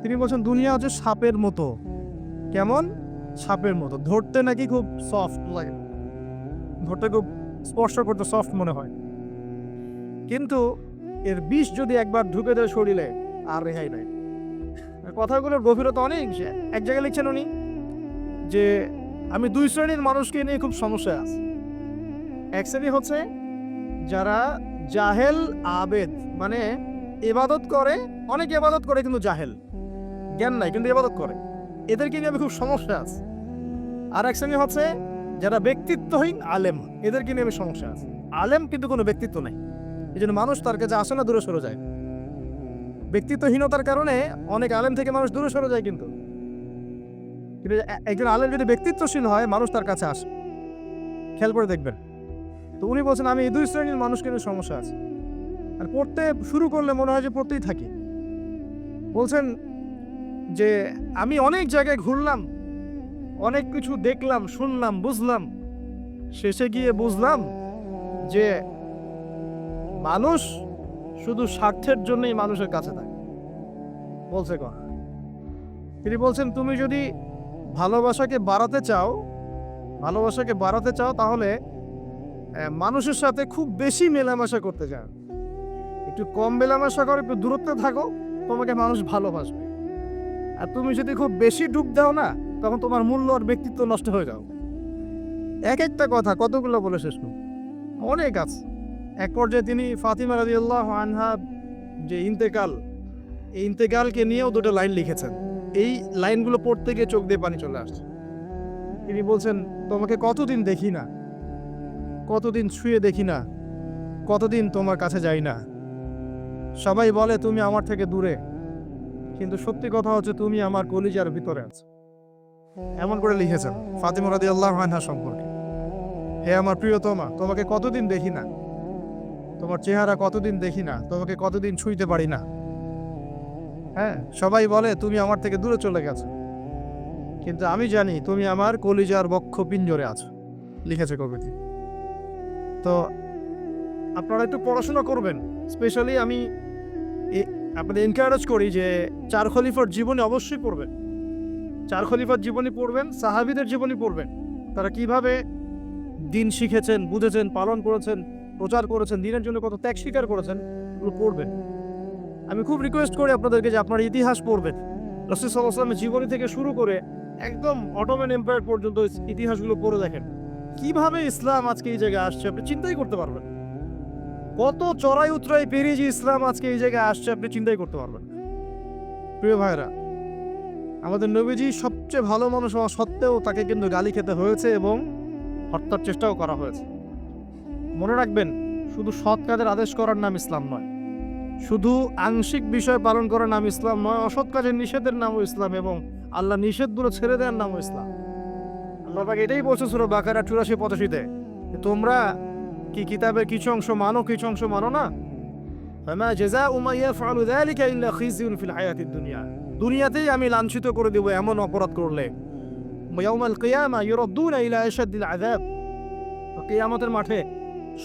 তিনি বলছেন দুনিয়া হচ্ছে সাপের মতো। কেমন? সাপের মতো। ধরতে নাকি খুব সফট লাগে, ধরতে খুব স্পর্শ করতে সফট মনে হয়, কিন্তু এর বিষ যদি একবার ঢুকে দেয় শরীরে আর রেহাই নাই। কথাগুলোর গভীরতা অনেক। এক জায়গায় লিখছেন উনি যে আমি দুই শ্রেণীর মানুষকে নিয়ে খুব সমস্যা আছে। এক শ্রেণী হচ্ছে যারা জাহেল আবেদ, মানে ইবাদত করে, অনেক ইবাদত করে কিন্তু জাহেল, জ্ঞান নাই কিন্তু ইবাদত করে, এদেরকে নিয়ে আমি খুব সমস্যা আছে। আর এক শ্রেণী হচ্ছে যারা ব্যক্তিত্বহীন আলেম, এদেরকে নিয়ে আমি সমস্যা আছে। আলেম কিন্তু কোনো ব্যক্তিত্ব নাই, এই জন্য মানুষ তার কাছে আসে না, দূরে সরে যায়। ব্যক্তিত্বহীনতার কারণে অনেক আলেম থেকে মানুষ দূরে সরে যায়, কিন্তু একজন আলেম যদি ব্যক্তিত্বশীল হয় মানুষ তার কাছে আসে। খেয়াল করে দেখবেন। তো উনি বলছেন আমি এই দুই শ্রেণীর মানুষকে নিয়ে সমস্যা আছে, আর পড়তে শুরু করলে মনে হয় যে পড়তেই থাকি। বলছেন যে আমি অনেক জায়গায় ঘুরলাম, অনেক কিছু দেখলাম, শুনলাম, বুঝলাম, শেষে গিয়ে বুঝলাম যে মানুষ শুধু স্বার্থের জন্যই মানুষের কাছে থাকে। বলছে কথা, তিনি বলছেন তুমি যদি ভালোবাসাকে বাড়াতে চাও তাহলে মানুষের সাথে খুব বেশি মেলামেশা করতে চাও, একটু কম মেলামেশা করো, একটু দূরত্বে থাকো, তোমাকে মানুষ ভালোবাসবে। আর তুমি যদি খুব বেশি ডুব দাও না, তখন তোমার মূল্য আর ব্যক্তিত্ব নষ্ট হয়ে যাও। এক একটা কথা কতগুলো বলে শেষ করব, অনেক আছে। এক পর্যায়ে তিনি ফাতিমা রাদিয়াল্লাহু আনহা যে ইন্তেকাল, এই ইন্তেকালকে নিয়েও দুটো লাইন লিখেছেন। এই লাইনগুলো পড়তে গিয়ে চোখ দিয়ে পানি চলে আসছে। তিনি বলছেন তোমাকে কতদিন দেখি না, কতদিন ছুঁয়ে দেখি না, কতদিন তোমার কাছে যাই না। সবাই বলে তুমি আমার থেকে দূরে, কিন্তু সত্যি কথা হচ্ছে তুমি আমার কলিজার ভিতরে আছো। এমন করে লিখেছেন ফাতিমা রাদিয়াল্লাহু আনহা সম্পর্কে। হে আমার প্রিয়তমা, তোমাকে কতদিন দেখি না, তোমার চেহারা কতদিন দেখি না, তোমাকে কতদিন ছুঁইতে পারি না। হ্যাঁ, সবাই বলে তুমি আমার থেকে দূরে চলে গেছো, কিন্তু আমি জানি তুমি আমার কলিজার বক্ষ পিঞ্জরে আছো। লিখেছে কবিটি। তো আপনারা একটু পড়াশোনা করবেন। স্পেশালি আমি আপনাদের এনকারেজ করি যে চার খলিফার জীবনী অবশ্যই পড়বেন। চার খলিফার জীবনী পড়বেন, সাহাবীদের জীবনী পড়বেন, তারা কিভাবে দিন শিখেছেন, বুঝেছেন, পালন করেছেন, প্রচার করেছেন, দিনের জন্য কত ত্যাগ স্বীকার করেছেন, এগুলো পড়বেন। আমি খুব রিকোয়েস্ট করি আপনাদেরকে যে আপনারা ইতিহাস পড়বেন। রাসূল সাল্লাল্লাহু আলাইহি ওয়াসাল্লামের জীবনী থেকে শুরু করে একদম অটোমান এম্পায়ার পর্যন্ত ইতিহাসগুলো পড়ে দেখেন, কিভাবে ইসলাম আজকে এই জায়গায় আসছে আপনি চিন্তাই করতে পারবেন। কত চড়াই উতরাই পেরিয়ে যে ইসলাম আজকে এই জায়গায় আসছে আপনি চিন্তাই করতে পারবেন। প্রিয় ভাইরা, আমাদের নবীজি সবচেয়ে ভালো মানুষ হওয়া সত্ত্বেও তাকে কিন্তু গালি খেতে হয়েছে এবং হত্যার চেষ্টাও করা হয়েছে। মনে রাখবেন, শুধু সৎ কাজের আদেশ করার নাম ইসলাম নয়, শুধু আংশিক বিষয় পালন করার নাম ইসলাম নয়, অসৎ কাজের নিষেধের নামও ইসলাম, এবং আল্লাহ নিষেধগুলো ছেড়ে দেওয়ার নামও ইসলাম। আল্লাহ পাক এটাই বলছে সূরা বাকারা 84-85-তে, তোমরা কি কিতাবের কিছু অংশ মানো, কিছু অংশ মানো না। ফামা জাযাউ মান ইয়াফআলু যালিকা ইল্লা খিজিউন ফিল হায়াতিদ দুনিয়া, দুনিয়াতেই আমি লাঞ্ছিত করে দেব এমন অপরাধ করলে। ইয়াউমাল কিয়ামা ইউরাদ্দুনা ইলা আশাদ্দিল আযাব, কিয়ামতের মাঠে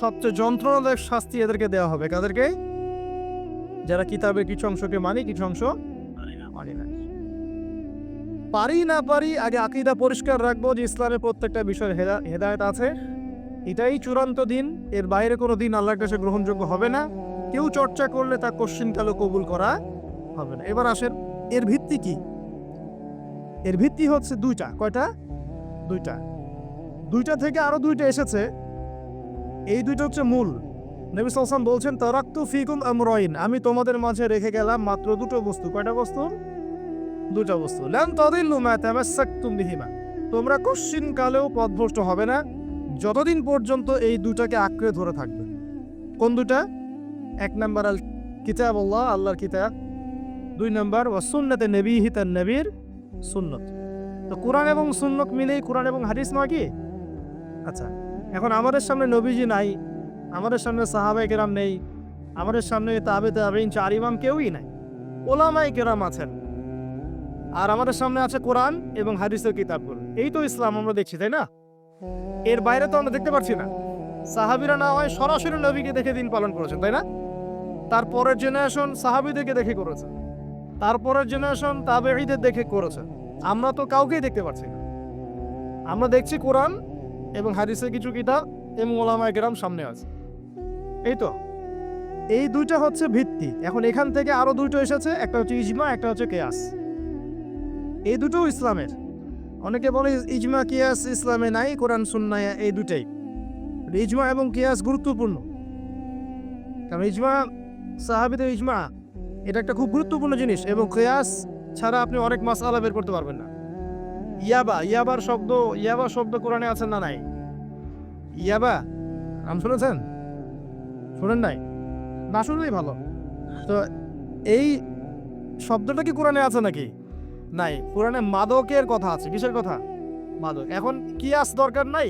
সবচেয়ে যন্ত্রণাদায়ক শাস্তি এদেরকে দেওয়া হবে। কাদেরকে? যারা কিতাবের কিছু অংশকে মানি, কিছু অংশ মানি না। পারি না পারি, আগে আকীদা পরিষ্কার রাখবো যে ইসলামের প্রত্যেকটা বিষয়ের হেদায়েত আছে, এটাই চূড়ান্ত দিন, এর বাইরে কোনো দিন আল্লাহর কাছে গ্রহণযোগ্য হবে না। কেউ চর্চা করলে তা কোশ্চিনকালও কবুল করা হবে না। এবার আসেন, এর ভিত্তি কি? এর ভিত্তি হচ্ছে দুইটা। কয়টা? দুইটা। দুইটা থেকে আরো দুইটা এসেছে, এই দুইটা হচ্ছে মূল। নবী সাল্লাল্লাহু আলাইহি ওয়াসাল্লাম বলছেন তারাকতু ফিকুম আমরাইন, আমি তোমাদের মাঝে রেখে গেলাম মাত্র দুটো বস্তু। কয়টা বস্তু? দুটো বস্তু। লান তাদিল্লু মা তামাসসাকতুম বিহিমা, তোমরা কোশ্চিনকালেও পথভ্রষ্ট হবে না যতদিন পর্যন্ত এই দুটাকে আঁকড়ে ধরে থাকবে। কোন দুটা? এক নাম্বার আল কিতাবুল্লাহ, আল্লাহর কিতাব। দুই নাম্বার ওয়া সুন্নাতে নবীহি, তার নবীর সুন্নত। তো কোরআন এবং সুন্নত মিলেই কোরআন এবং হাদিস নয় কি? আচ্ছা, এখন আমাদের সামনে নবীজি নাই, আমাদের সামনে সাহাবায়ে কেরাম নেই, আমাদের সামনে তাবে তাবেঈন, চার ইমাম কেউই নাই, ওলামায়ে কেরাম আছেন, আর আমাদের সামনে আছে কোরআন এবং হাদিসের কিতাবগুলো। এই তো ইসলাম আমরা দেখছি, তাই না? এর বাইরে তো আমরা দেখতে পাচ্ছি না। সাহাবীরা না হয় সরাসরি নবীকে দেখে দিন পালন করেছেন, তাই না? তারপরের জেনারেশন সাহাবীদেরকে দেখে করেছে। তারপরের জেনারেশন তাবেঈদের দেখে করেছে। আমরা তো কাউকেই দেখতে পাচ্ছি না। আমরা দেখছি কোরআন এবং হাদিসের কিছু কিতাব এবং ওলামায়ে কেরাম সামনে আছে, এই তো। এই দুইটা হচ্ছে ভিত্তি। এখন এখান থেকে আরো দুটো এসেছে, একটা হচ্ছে ইজমা, একটা হচ্ছে কিয়াস। এই দুটো ইসলামের। অনেকে বলে ইজমা কিয়াস ইসলামে নাই, কোরআন সুন্নাহ এই দুটাই। ইজমা এবং কিয়াস গুরুত্বপূর্ণ, কারণ ইজমা, সাহাবীদের ইজমা এটা একটা খুব গুরুত্বপূর্ণ জিনিস, এবং কিয়াস ছাড়া আপনি অনেক মাসআলা বের করতে পারবেন না। ইয়াবার শব্দ কোরআনে আছে না নাই? ইয়াবা নাম শুনেছেন? শুনেন নাই? না শুনলেই ভালো। তো এই শব্দটা কি কোরআনে আছে নাকি? নাই। কোরআনে মাদকের কথা আছে। কিসের কথা? মাদক। এখন কিয়াস দরকার নাই।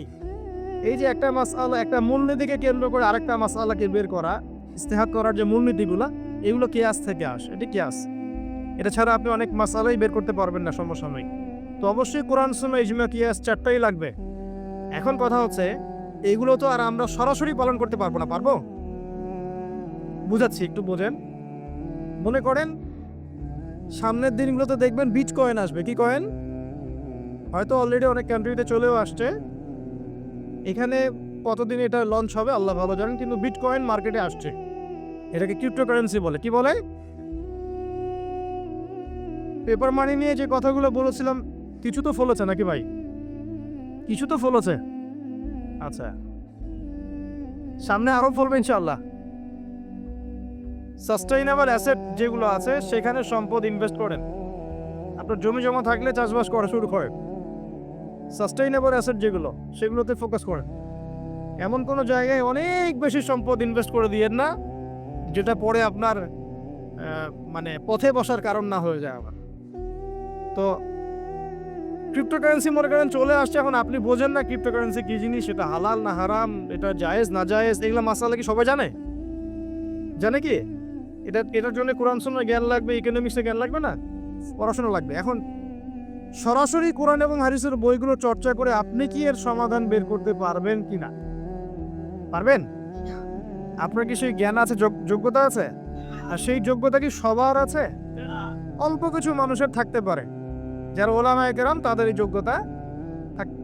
এই যে একটা মাসআলা, একটা মূলনীতিকে কেন্দ্র করে আরেকটা মাসআলাকে বের করা, ইস্তেহাদ করার যে মূলনীতিগুলা, এগুলো কিয়াস থেকে আসে। এটি কিয়াস। এটা ছাড়া আপনি অনেক মাসআলাই বের করতে পারবেন না সমসাময়িক। তো অবশ্যই কোরআন সুন্নাহ ইজমা কিয়াস চারটাই লাগবে। এখন কথা হচ্ছে এইগুলো তো আর আমরা সরাসরি পালন করতে পারবো না। পারবো? বুঝাচ্ছি, একটু বোঝেন। মনে করেন সামনের দিনগুলোতে দেখবেন বিটকয়েন আসবে। কি কয়েন? হয়তো অলরেডি অনেক কান্ট্রিতে চলেও আসছে। এখানে কতদিন এটা লঞ্চ হবে আল্লাহ ভালো জানেন, কিন্তু বিটকয়েন মার্কেটে আসছে। এটাকে ক্রিপ্টোকারেন্সি বলে। কি বলে? পেপার মানি নিয়ে যে কথাগুলো বলেছিলাম কিছু তো ফলেছে নাকি ভাই? কিছু তো ফলেছে। আচ্ছা, সামনে আরো ফলবে ইনশাআল্লাহ। সাস্টেইনেবল অ্যাসেট যেগুলো আছে সেখানে সম্পদ ইনভেস্ট করেন। আপনার জমি জমা থাকলে চাষবাস করা শুরু করেন। সাস্টেইনেবল অ্যাসেট যেগুলো, সেগুলোতে ফোকাস করেন। এমন কোনো জায়গায় অনেক বেশি সম্পদ ইনভেস্ট করে দিয়েন না যেটা পরে আপনার মানে পথে বসার কারণ না হয়ে যায় আবার। তো ক্রিপ্টোকারেন্সি মনে করেন চলে আসছে, এখন আপনি বোঝেন না ক্রিপ্টোকারেন্সি কি জিনিস, সেটা হালাল না হারাম, এটা জায়েজ না জায়েজ, এগুলো মাসালা কি সবাই জানে? জানে কি? এটার জন্য কোরআন সুন্নাহ জ্ঞান লাগবে, ইকোনমিক্সে জ্ঞান লাগবে না, পড়াশোনা লাগবে। এখন সরাসরি কোরআন এবং হাদিসের বইগুলো চর্চা করে আপনি কি এর সমাধান বের করতে পারবেন কি না? পারবেন? আপনার কি সেই জ্ঞান আছে, যোগ্যতা আছে? আর সেই যোগ্যতা কি সবার আছে? অল্প কিছু মানুষের থাকতে পারে, যারা ওলামায়ে কেরাম, তাদের এই যোগ্যতা।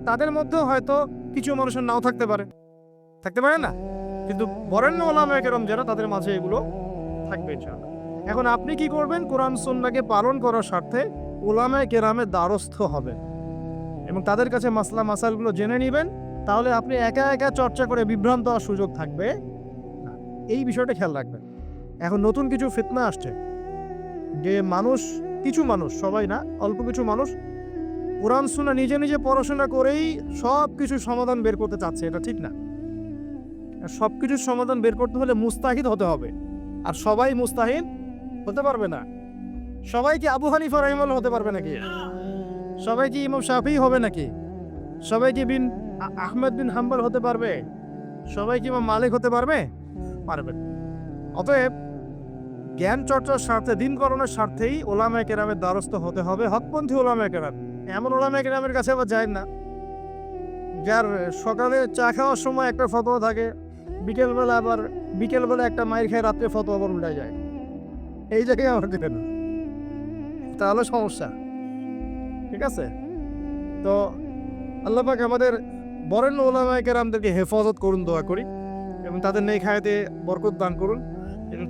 তাদের মধ্যেও হয়তো কিছু মানুষের নাও থাকতে পারে না, কিন্তু বরেণ্য ওলামায়ে কেরাম যারা, তাদের মাঝে এগুলো থাকবে ইনশাআল্লাহ। এখন আপনি কি করবেন? কোরআন সুন্নাহকে পালন করার স্বার্থে ওলামায়ে কেরামের দ্বারস্থ হবেন এবং তাদের কাছে মাসালগুলো জেনে নেবেন। তাহলে আপনি একা একা চর্চা করে বিভ্রান্ত হওয়ার সুযোগ থাকবে না। এই বিষয়টা খেয়াল রাখবেন। এখন নতুন কিছু ফিতনা আসছে যে কিছু মানুষ, সবাই না, অল্প কিছু মানুষ কোরআন সুন্নাহ নিজে নিজে পড়াশোনা করেই সব কিছু সমাধান বের করতে চাচ্ছে। এটা ঠিক না। সব কিছুর সমাধান বের করতে হলে মুস্তাহিদ হতে হবে, আর সবাই মুস্তাহিদ হতে পারবে না। সবাই কি আবু হানিফা রাহিমাহুল্লাহ হতে পারবে নাকি? সবাই কি ইমাম শাফিঈ হবে নাকি? সবাই কি আহমদ বিন হাম্বল হতে পারবে? সবাই কি ইমাম মালিক হতে পারবে? পারবে। অতএব জ্ঞান চর্চার স্বার্থে, দিন করণের স্বার্থেই ওলামায়ে কেরামের দ্বারস্থ হতে হবে, হকপন্থী ওলামায়ে কেরাম। এমন ওলামায়ে কেরামের কাছে আবার যায় না যার সকালে চা খাওয়ার সময় একটা ফতোয়া থাকে, বিকেলবেলা একটা মাইর খায়, রাত্রে ফতোয়া আবার উল্টায় যায়। এই জায়গায় আমার যেতেন, তাহলে সমস্যা। ঠিক আছে? তো আল্লাহ পাক আমাদের বরেণ্য ওলামায়ে কেরামদেরকে হেফাজত করুন, দোয়া করি, এবং তাদের নেক হায়াতে বরকত দান করুন, এবং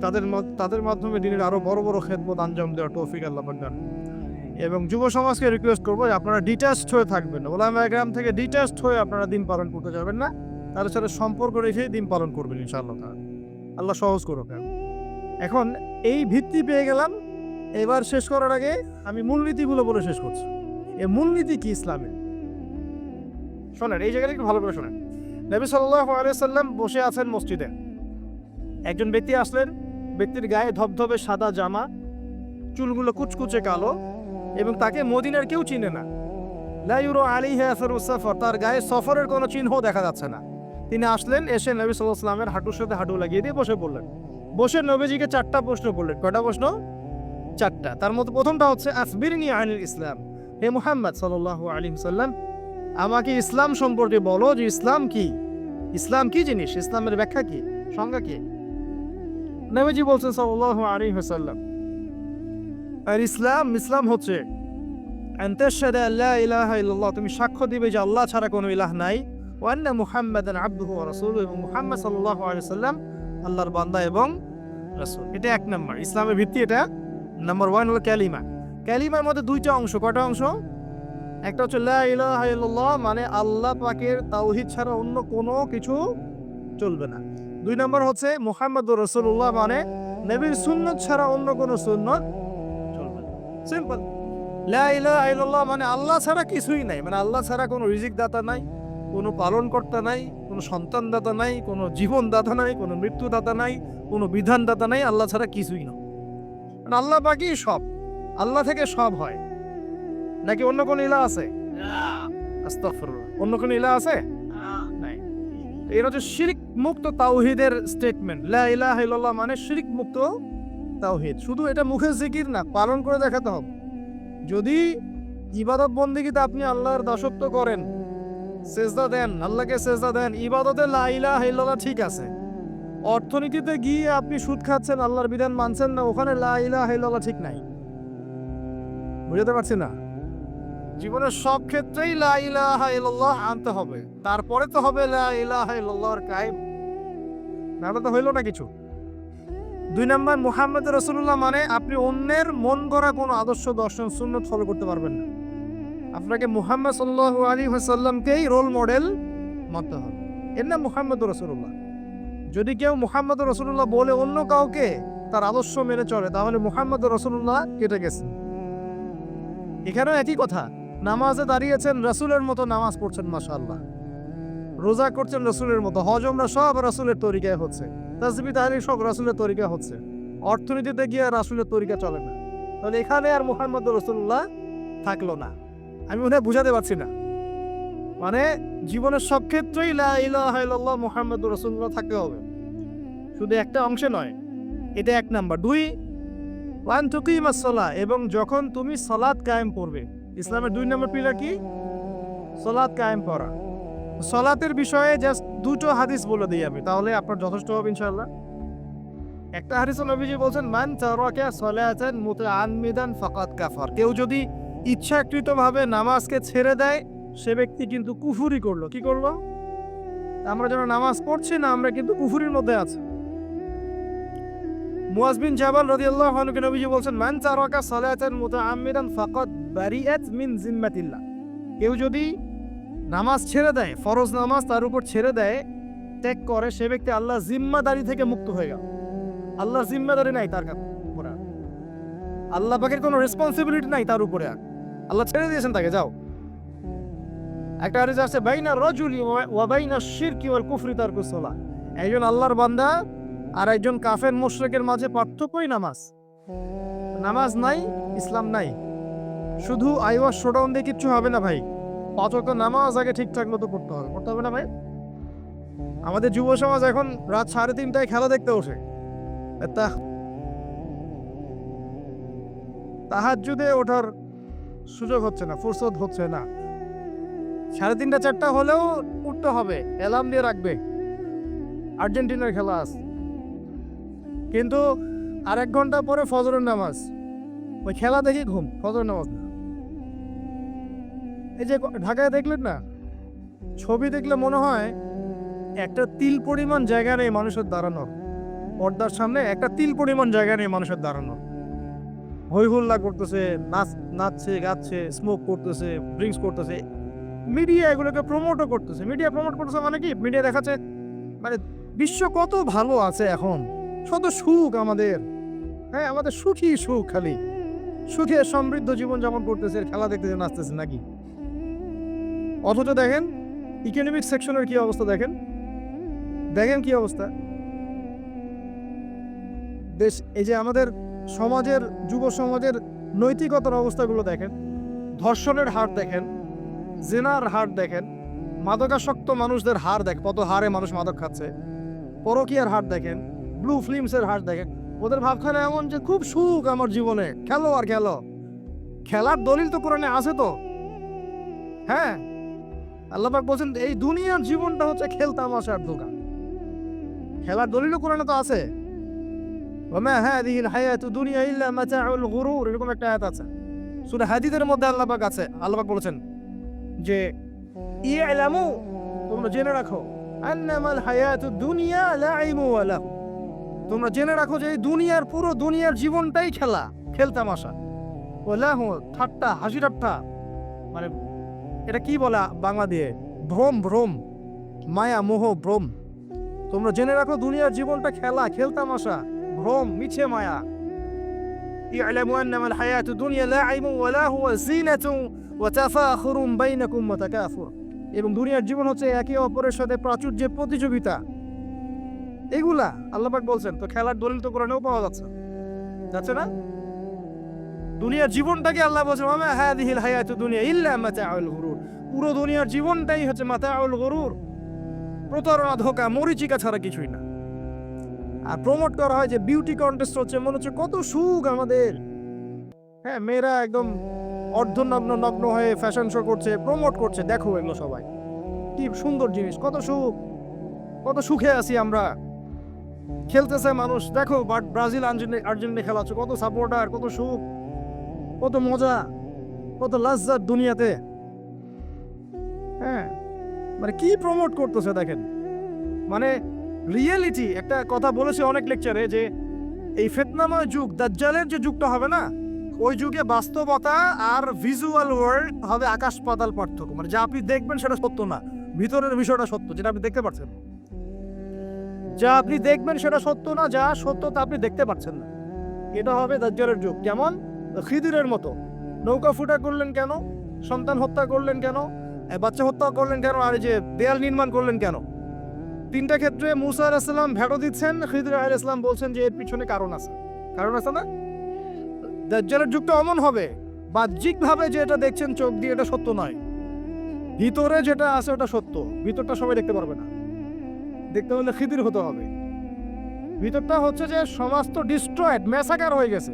তাদের মাধ্যমে দিনের আরো বড় বড় খেদমত আঞ্জাম দেওয়ার তৌফিক আল্লাহ পাক দান। এবং যুব সমাজকে রিকোয়েস্ট করবো যে আপনারা ডিটাচড হয়ে থাকবেন, ওলামায়ে কেরাম থেকে ডিটাচড হয়ে আপনারা দিন পালন করতে যাবেন না, তাদের সাথে সম্পর্ক রেখে দিন পালন করবেন ইনশাআল্লাহ। আল্লাহ সহজ করুক। এখন এই ভিত্তি পেয়ে গেলাম, এবার শেষ করার আগে আমি মূলনীতিগুলো বলে শেষ করছি। এই মূলনীতি কি ইসলামে? শোনেন, এই জায়গাটা একটু ভালো করে শোনেন। নবী সাল্লাল্লাহু আলাইহি সাল্লাম বসে আছেন মসজিদে। একজন ব্যক্তি আসলেন, ব্যক্তির গায়ে ধবধবে সাদা জামা, চুলগুলো কুচকুচে কালো, এবং তাকে মদিনার কেউ চিনে না। লা ইউরা আলাইহি আসারুস সাফর, তার গায়ে সফরের কোনো চিহ্ন দেখা যাচ্ছে না। তিনি আসলেন, এসে নবী সাল্লাল্লাহু আলাইহি ওয়াসাল্লামের হাঁটুর সাথে হাঁটু লাগিয়ে দিয়ে বসে পড়লেন। বসে নবীজিকে 4টা প্রশ্ন করলেন। কয়টা প্রশ্ন? 4টা। তার মধ্যে প্রথমটা হচ্ছে আখবিরনি আনিল ইসলাম, হে মুহাম্মদ সাল্লাল্লাহু আলাইহি ওয়াসাল্লাম, আমাকে ইসলাম সম্পর্কে বলো যে ইসলাম কি, ইসলাম কি জিনিস, ইসলামের ব্যাখ্যা কি, সংজ্ঞা কি? নবীজি বলছেন সাল্লাল্লাহু আলাইহি ওয়াসাল্লাম, আর ইসলাম হচ্ছে আনতাশহাদা আল্লা ইলাহা ইল্লাল্লাহ, তুমি সাক্ষ্য দিবে যে আল্লাহ ছাড়া কোনো ইলাহ নাই, ওয়া আন্না মুহাম্মাদান আবদুহু ওয়া রাসূলুহু, এবং মুহাম্মদ সাল্লাল্লাহু আলাইহি ওয়াসাল্লাম আল্লাহর বান্দা এবং রাসূল। এটা এক নাম্বার ইসলামের ভিত্তি। এটা নাম্বার 1 হলো কালিমা। কালিমার মধ্যে দুইটা অংশ। কয়টা অংশ? একটা হচ্ছে লা ইলাহা ইল্লাল্লাহ, মানে আল্লাহ পাকের তাওহীদ ছাড়া অন্য কোনো কিছু চলবে না। 2 নাম্বার হচ্ছে মুহাম্মদুর রাসূলুল্লাহ, মানে নবীর সুন্নাত ছাড়া অন্য কোনো সুন্নাত চলবে না। সিম্পল। লা ইলাহা ইল্লাল্লাহ মানে আল্লাহ ছাড়া কিছুই নাই, মানে আল্লাহ ছাড়া কোনো রিজিক দাতা নাই, কোনো পালন কর্তা নাই, কোনো সন্তান দাতা নাই, কোনো জীবন দাতা নাই, কোনো মৃত্যু দাতা নাই, কোনো বিধান দাতা নাই, আল্লাহ ছাড়া কিছুই না। মানে আল্লাহ বাকি সব, আল্লাহ থেকে সব হয়। নাকি অন্য কোনো ইলাহ আছে? আস্তাগফিরুল্লাহ, অন্য কোনো ইলাহ আছে? নাই। এটা হচ্ছে শিরক মুক্ত তাওহীদের স্টেটমেন্ট। লা ইলাহা ইল্লাল্লাহ মানে শিরক মুক্ত তাওহীদ। শুধু এটা মুখে জিকির না, পালন করে দেখাতে হবে। যদি ইবাদত বন্দেগীতে আপনি আল্লাহর দাসত্ব করেন, সেজদা দেন, আল্লাহকে সেজদা দেন, ইবাদতে লা ইলাহা ইল্লাল্লাহ ঠিক আছে। অর্থনীতিতে গিয়ে আপনি সুদ খাচ্ছেন, আল্লাহর বিধান মানছেন না, ওখানে লা ইলাহা ইল্লাল্লাহ ঠিক নাই। বুঝতে পারছি না? জীবনের সব ক্ষেত্রেই লা ইলাহা ইল্লাল্লাহ আনতে হবে, তারপরে তো হবে লা ইলাহা ইল্লাল্লাহর কায়েম। নাহলে তো হইল না কিছু। 2 নাম্বার মুহাম্মদ রাসূলুল্লাহ মানে আপনি অন্যের মন গড়া কোনো আদর্শ, দর্শন, সুন্নাত ফলো করতে পারবেন না। আপনাকে মুহাম্মদ সাল্লাল্লাহু আলাইহি ওয়াসাল্লামকেই রোল মডেল মানতে হবে। এর নাম মুহাম্মদ রাসূলুল্লাহ। যদি কেউ মুহাম্মদ রাসূলুল্লাহ বলে অন্য কাউকে তার আদর্শ মেনে চলে, তাহলে মুহাম্মদ রাসূলুল্লাহ কেটে গেছে। এখানেও একই কথা। নামাজে দাঁড়িয়েছেন, রাসূলের মতো নামাজ পড়ছেন, মাশাআল্লাহ। রোজা করছেন রাসূলের মতো, হজ উমরা সব রাসূলের তরিকায় হচ্ছে, তাসবিহ তাহলিল সব রাসূলের তরিকা হচ্ছে। অর্থনীতিতে গিয়ে রাসূলের তরিকা চলে না, তাহলে এখানে আর মুহাম্মদ রাসূলুল্লাহ থাকলো না। আমি মনে হয় বুঝাতে পারছি না। মানে জীবনের সব ক্ষেত্রেই লা ইলাহা ইল্লাল্লাহ মুহাম্মদুর রাসূলুল্লাহ থাকতে হবে, শুধু একটা অংশে নয়। এটা 1 নাম্বার। 2 ওয়ান তুকিমাস সালাহ, এবং যখন তুমি সালাত কায়েম করবে। ইসলামের 2 নম্বর পিলার কি? সালাত কায়েম করা। সালাতের বিষয়ে জাস্ট 2টো হাদিস বলে দিই আমি, তাহলে আপনার যথেষ্ট হবে ইনশাআল্লাহ। একটা হাদিসে নবীজি বলছেন, মান তারাকা সালাতান মুতাআম্মিদান ফাকাদ কাফার। কেউ যদি ইচ্ছাকৃতভাবে নামাজকে ছেড়ে দেয়, সে ব্যক্তি কিন্তু কুফরি করলো। কি করলো? আমরা যারা নামাজ পড়ছি না, আমরা কিন্তু কুফরির মধ্যে আছি। মুয়াজ বিন জাবাল রাদিয়াল্লাহু আনহু নবীজি বলছেন, মান তারাকা সালাতান মুতাআম্মিদান ফাকাদ বারিআত মিন জিম্মাতিল্লাহ। কেউ যদি নামাজ ছেড়ে দেয়, ফরজ নামাজ তার উপর ছেড়ে দেয়, ত্যাগ করে, সে ব্যক্তি আল্লাহ জিম্মাদারি থেকে মুক্ত হয়ে গেল। আল্লাহর জিম্মাদারি নাই তার উপরে, আল্লাহ পাকের কোনো রেসপন্সিবিলিটি নাই তার উপরে। আল্লাহ ছেড়ে দিয়েছেন তাকে, যাও। একটা হাদিস আছে, বাইনা রাজুলি ওয়া বাইনা শিরকি ওয়াল কুফরি তারকুস সালাহ। একজন আল্লাহর বান্দা আর একজন কাফের মুশরিকের মাঝে পার্থক্যই নামাজ। নামাজ নাই, ইসলাম নাই। শুধু আইওয়াস শোডাউন দিয়ে কিচ্ছু হবে না ভাই। 5 ওয়াক্ত নামাজ আগে ঠিকঠাক মতো পড়তে হবে। পড়তে হবে না ভাই? আমাদের যুব সমাজ এখন রাত 3:30টায় খেলা দেখতে ওঠে। তাহাজ্জুদে ওঠার সুযোগ হচ্ছে না, ফুরসত হচ্ছে না। 3:30 4টা হলেও উঠতে হবে, অ্যালার্ম দিয়ে রাখবে, আর্জেন্টিনার খেলা আছে। কিন্তু আর 1 ঘন্টা পরে ফজরের নামাজ, ওই খেলা দেখি ঘুম, ফজরের নামাজ না। এই যে ঢাকায় দেখলেন না, ছবি দেখলে মনে হয় একটা তিল পরিমাণ জায়গা নেই মানুষের দাঁড়ানোর। পর্দার সামনে একটা তিল পরিমাণ জায়গা নেই মানুষের দাঁড়ানোর। হই হুল্লা করতেছে, নাচছে, গাচ্ছে, স্মোক করতেছে, ড্রিঙ্কস করতেছে। মিডিয়া এগুলোকে প্রমোটও করতেছে। মিডিয়া প্রমোট করতেছে মানে কি? মিডিয়া দেখাচ্ছে মানে বিশ্ব কত ভালো আছে এখন, কত সুখ আমাদের। হ্যাঁ, আমাদের সুখী সুখ, খালি সুখে সমৃদ্ধ জীবন যাপন করতেছে, খেলা দেখতেছে, নাচতেছে নাকি। অথচ দেখেন ইকোনমিক সেকশনের কি অবস্থা, দেখেন কি অবস্থা দেশ। এই যে আমাদের সমাজের, যুব সমাজের নৈতিকতার অবস্থাগুলো দেখেন, ধর্ষণের হার দেখেন, জেনার হার দেখেন, মাদকাসক্ত মানুষদের হার দেখেন, কত হারে মানুষ মাদক খাচ্ছে, পরকীয়ার হার দেখেন, ব্লু ফিল্মসের হার দেখেন। ওদের ভাবখানা এমন যে খুব সুখ আমার জীবনে, খেলো আর খেলো। খেলার দলিল তো কোরআনে আছে তো। হ্যাঁ, আল্লাহ পাক বলছেন এই দুনিয়ার জীবনটা হচ্ছে খেল তামাশার দোকান। খেলার দলিলও কোরআনে তো আছে। ওমা হাযিহিল হায়াতুদ দুনিয়া ইল্লা মাতাউল গুরুর, এরকম একটা আয়াত আছে সূরা হাদীদের মধ্যে। আল্লাহ পাক বলেছেন যে ইয়ালামু, তোমরা জেনে রাখো, আন্নামাল হায়াতুদ দুনিয়া লাইবু ওয়া লাহু, তোমরা জেনে রাখো যে এই দুনিয়ার পুরো দুনিয়ার জীবনটাই খেলতামাশা। ওয়া লাহু, ঠাট্টা, হাসি ঠাট্টা, মানে এটা কি বলা বাংলা দিয়ে, ভ্রম, মায়া, মোহ, ভ্রম। তোমরা জেনে রাখো দুনিয়ার জীবনটা খেলতামাশা, ভ্রম, মিছে মায়া। ইয়ালামু আন্নামাল হায়াতুদ দুনিয়া লাইবু ওয়া লাহু ওয়া যিনাতুন ওয়া তাফাখুরুন বাইনাকুম ওয়া তাকাসুর, এবং দুনিয়ার জীবন হচ্ছে একে অপরের সাথে প্রাচুর্যের প্রতিযোগিতা। এগুলা আল্লাহ পাক বলছেন, তো খেলার দলিল তো কোরআনেও পাওয়া যাচ্ছে না? দুনিয়ার জীবনটাকে আল্লাহ বলছেন ওমা হাযিহিল হায়াতুদ দুনিয়া ইল্লা মাতাউল গুরুর, পুরো দুনিয়ার জীবনটাই হচ্ছে মাতাউল গুরুর, প্রতারণা, ধোঁকা, মরিচিকা ছাড়া কিছুই না। আর প্রমোট করা হয় যে বিউটি কন্টেস্ট হচ্ছে, মনে হচ্ছে কত সুখ আমাদের। হ্যাঁ, মেয়েরা একদম নগ্ন হয়ে ফ্যাশন শো করছে, প্রমোট করছে, দেখো এগুলো সবাই কি সুন্দর জিনিস, কত সুখে আছি আমরা। খেলতেছে মানুষ, দেখো ব্রাজিল আর্জেন্টিনা খেলা হচ্ছে, কত সাপোর্টার, কত সুখ, কত মজা, কত লাজ্জাত দুনিয়াতে। হ্যাঁ, মানে কি প্রমোট করতেছে দেখেন। মানে রিয়েলিটি, একটা কথা বলেছে অনেক লেকচারে যে এই ফিতনাময় যুগ, দাজ্জালের যে যুগটা হবে না, ওই যুগে বাস্তবতা আর ভিজুয়াল ওয়ার্ল্ড হবে আকাশ পাতাল পার্থক্য। মানে যা আপনি দেখবেন সেটা সত্য না, ভিতরের বিষয়টা সত্য, যেটা আপনি দেখতে পাচ্ছেন। যা আপনি দেখবেন সেটা সত্য না, যা সত্য তা আপনি দেখতে পাচ্ছেন না। এটা হবে দাজ্জালের যুগ। কেমন? খিদিরের মতো। নৌকা ফুটা করলেন কেন? সন্তান হত্যা করলেন কেন? বাচ্চা হত্যা করলেন কেন? আর এই যে দেয়াল নির্মাণ করলেন কেন? তিনটা ক্ষেত্রে মুসা আলাইহিস সালাম ভেটো দিচ্ছেন, খিদির আলাইহিস সালাম বলছেন যে এর পিছনে কারণ আছে না? দাজ্জালের যুগটা অমন হবে, বাহ্যিকভাবে যেটা দেখছেন চোখ দিয়ে এটা সত্য নয়, ভিতরে যেটা আছে ওটা সত্য। ভিতরটা সবাই দেখতে পারবে না, দেখতে হলে খিদির হতে হবে। ভিতরটা হচ্ছে যে সমাজ তো ডিস্ট্রয়েড, ম্যাসাকার হয়ে গেছে,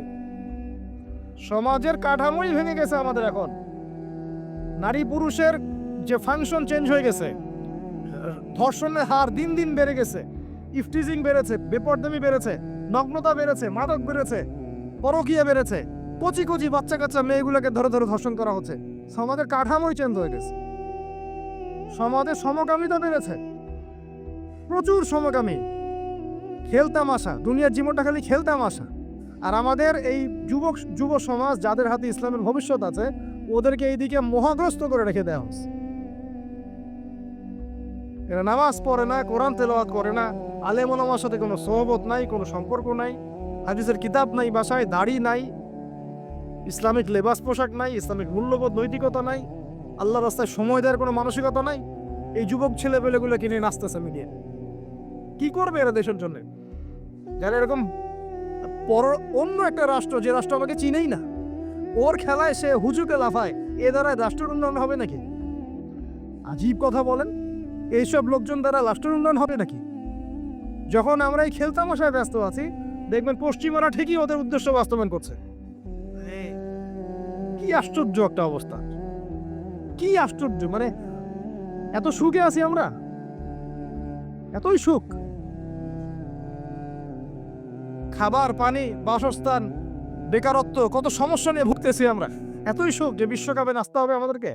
সমাজের কাঠামোই ভেঙে গেছে আমাদের। এখন নারী পুরুষের যে ফাংশন চেঞ্জ হয়ে গেছে, ধর্ষণের হার দিন দিন বেড়ে গেছে, ইফটিজিং বেড়েছে, বেপরদামি বেড়েছে, নগ্নতা বেড়েছে, মাদক বেড়েছে, পরকীয়া বেড়েছে, কচি বাচ্চা কাচ্চা মেয়েগুলোকে ধরে ধর্ষণ করা হচ্ছে। সমাজের কাঠামোই চেঞ্জ হয়ে গেছে, সমাজের সমকামিতা বেড়েছে, প্রচুর সমকামী, খেলতামাশা, দুনিয়ার জীবনটা খালি খেলতামাশা। আর আমাদের এই যুব সমাজ, যাদের হাতে ইসলামের ভবিষ্যৎ আছে, ওদেরকে এইদিকে মোহগ্রস্ত করে রেখে দেওয়া হচ্ছে। এরা নামাজ পড়ে না, কোরআন তেলাওয়াত করে না, আলেম ওলামার সাথে কোনো সোহবত নাই, কোনো সম্পর্ক নাই, হাদিসের কিতাব নাই বাসায়, দাড়ি নাই, ইসলামিক লেবাস পোশাক নাই, ইসলামিক মূল্যবোধ নৈতিকতা নাই, আল্লাহর রাস্তায় সময় দেওয়ার কোনো মানসিকতা নাই। এই যুবক ছেলেপেলেগুলো কিনে নাচতেছে মিডিয়া। কি করবে এরা দেশের জন্য? যারা এরকম অন্য একটা রাষ্ট্র, যে রাষ্ট্র আমাকে চিনেই না, ওর খেলায় সে হুজুকে লাফায়, এ দ্বারা রাষ্ট্রের উন্নয়ন হবে নাকি? আজীব কথা বলেন, এইসব লোকজন দ্বারা রাষ্ট্রের উন্নয়ন হবে নাকি? যখন আমরা এই খেলতামশায় ব্যস্ত আছি, দেখবেন পশ্চিমারা ঠিকই ওদের উদ্দেশ্য বাস্তবায়ন করছে। কি আশ্চর্য একটা অবস্থা, কি আশ্চর্য! মানে এত সুখে আছি আমরা, এতই সুখ, খাবার, পানি, বাসস্থান, বেকারত্ব, কত সমস্যা নিয়ে ভুগতেছি আমরা, এতই সুখ যে বিশ্বকাপে নাচতে হবে আমাদেরকে।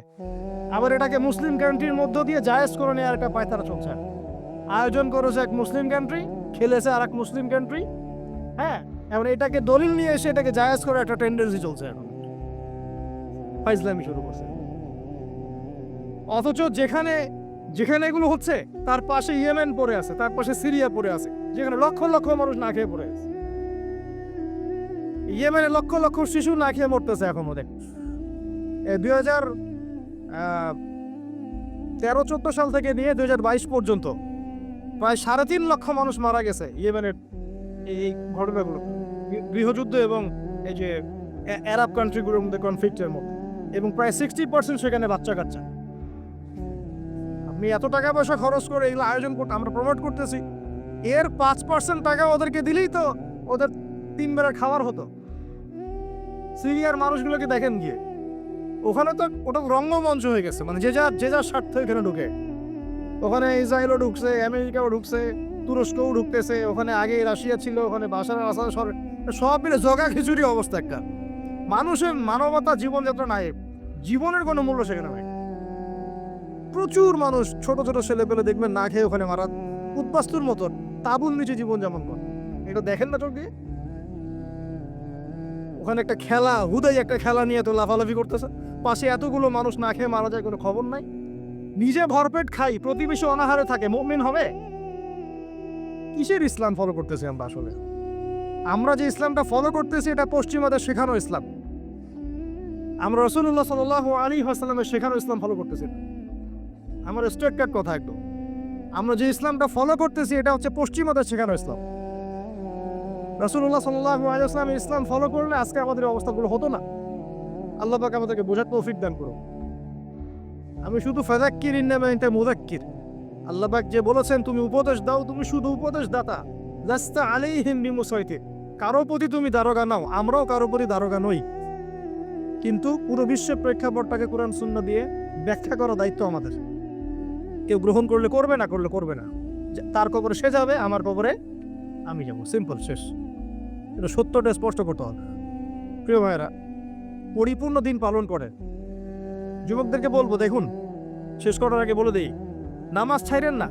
আবার এটাকে মুসলিম কান্ট্রির মধ্য দিয়ে জায়েজ করে নেওয়ার একটা পায়তারা চলছে। আয়োজন করেছে এক মুসলিম কান্ট্রি, খেলেছে আর এক মুসলিম কান্ট্রি। হ্যাঁ, এখন এটাকে দলিল নিয়ে এসে এটাকে জায়েজ করে একটা টেন্ডেন্সি চলছে এখন, ফাইজলামি শুরু করছে। অথচ যেখানে এগুলো হচ্ছে তার পাশে ইয়েমেন পড়ে আছে, তার পাশে সিরিয়া পড়ে আছে, যেখানে লক্ষ লক্ষ মানুষ না খেয়ে পড়ে আছে। ইয়েমেনে লক্ষ লক্ষ শিশু না খেয়ে মরতেছে এখন। ওদের 2013-14 সাল থেকে নিয়ে 2022 পর্যন্ত প্রায় 3.5 লক্ষ মানুষ মারা গেছে ইয়েমেনের এই ঘটনাগুলো, গৃহযুদ্ধ এবং এই যে আরব কান্ট্রিগুলোর মধ্যে কনফ্লিক্টের মধ্যে, এবং প্রায় 60% সেখানে বাচ্চা কাচ্চা। আপনি এত টাকা পয়সা খরচ করে এগুলো আয়োজন করতে, আমরা প্রমোট করতেছি, এর 5% টাকা ওদেরকে দিলেই তো ওদের 3 বেলা খাবার হতো। সিরিয়ার মানুষগুলোকে দেখেন গিয়ে, ওখানে তো ওটা রঙ্গমঞ্চ হয়ে গেছে। মানে যে যার স্বার্থ এখানে ঢুকে, ওখানে ইসরায়েলও ঢুকছে, আমেরিকাও ঢুকছে, তুরস্কও ঢুকতেছে, ওখানে আগে রাশিয়া ছিল, ওখানে বাশার আল আসাদ সব মিলে জগা খিচুড়ি অবস্থা একটা। মানুষের মানবতা জীবনযাত্রা নাই, জীবনের কোনো মূল্য সেখানে নাই। প্রচুর মানুষ, ছোট ছোট ছেলে পেলে দেখবেন না খেয়ে ওখানে মারা উদ্বাস্তুর মতন তাঁবুর নিচে জীবন যাপন করে। এটা দেখেন না চোখে? ওখানে একটা খেলা, হুদাই একটা খেলা নিয়ে তো লাফালাফি করতেছে, পাশে এতগুলো মানুষ না খেয়ে মারা যায়, কোনো খবর নাই। নিজে ভরপেট খাই, প্রতিবেশী অনাহারে থাকে, মুমিন হবে? কিসের ইসলাম ফলো করতেছি আমরা আসলে? আমরা যে ইসলামটা ফলো করতেছি এটা পশ্চিমাদের শেখানো ইসলাম। আমরা রাসূলুল্লাহ সাল্লাল্লাহু আলাইহি ওয়াসাল্লামের শেখানো ইসলাম ফলো করতেছি না। আমার স্ট্রেট কাট কথা একদম। আমরা যে ইসলামটা ফলো করতেছি এটা হচ্ছে পশ্চিমাদের শেখানো ইসলাম। রাসূলুল্লাহ সাল্লাল্লাহু আলাইহি ওয়াসাল্লামের ইসলাম ফলো করলে আজকে আমাদের অবস্থাগুলো হতো না। আল্লাহ পাক আমাদেরকে বোঝার তৌফিক দান করুন। আমি শুধু ফাযাক্কির ইন্নামা আনতা মুযাক্কির। আল্লাহ পাক যে বলেছেন তুমি উপদেশ দাও, তুমি শুধু উপদেশ দাতা, লাস্তা আলাইহিম বিমুসাইতির। কারো প্রতি তুমি দারোগা নাও, আমরাও কারো প্রতি দারোগা নই। কিন্তু পুরো বিশ্বের প্রেক্ষাপটটাকে কোরআন সুন্নাহ দিয়ে ব্যাখ্যা করার দায়িত্ব আমাদের। কেউ গ্রহণ করলে করবে, না করলে করবে না। তার কবরে সে যাবে, আমার কবরে আমি যাব, সিম্পল, শেষ। এটা সত্যটা স্পষ্ট করতে হবে। প্রিয় ভাইয়েরা, পরিপূর্ণ দিন পালন করে যুবকদেরকে বলবো, দেখুন শেষ করার আগে বলে দেই, নামাজ ছাইরেন না।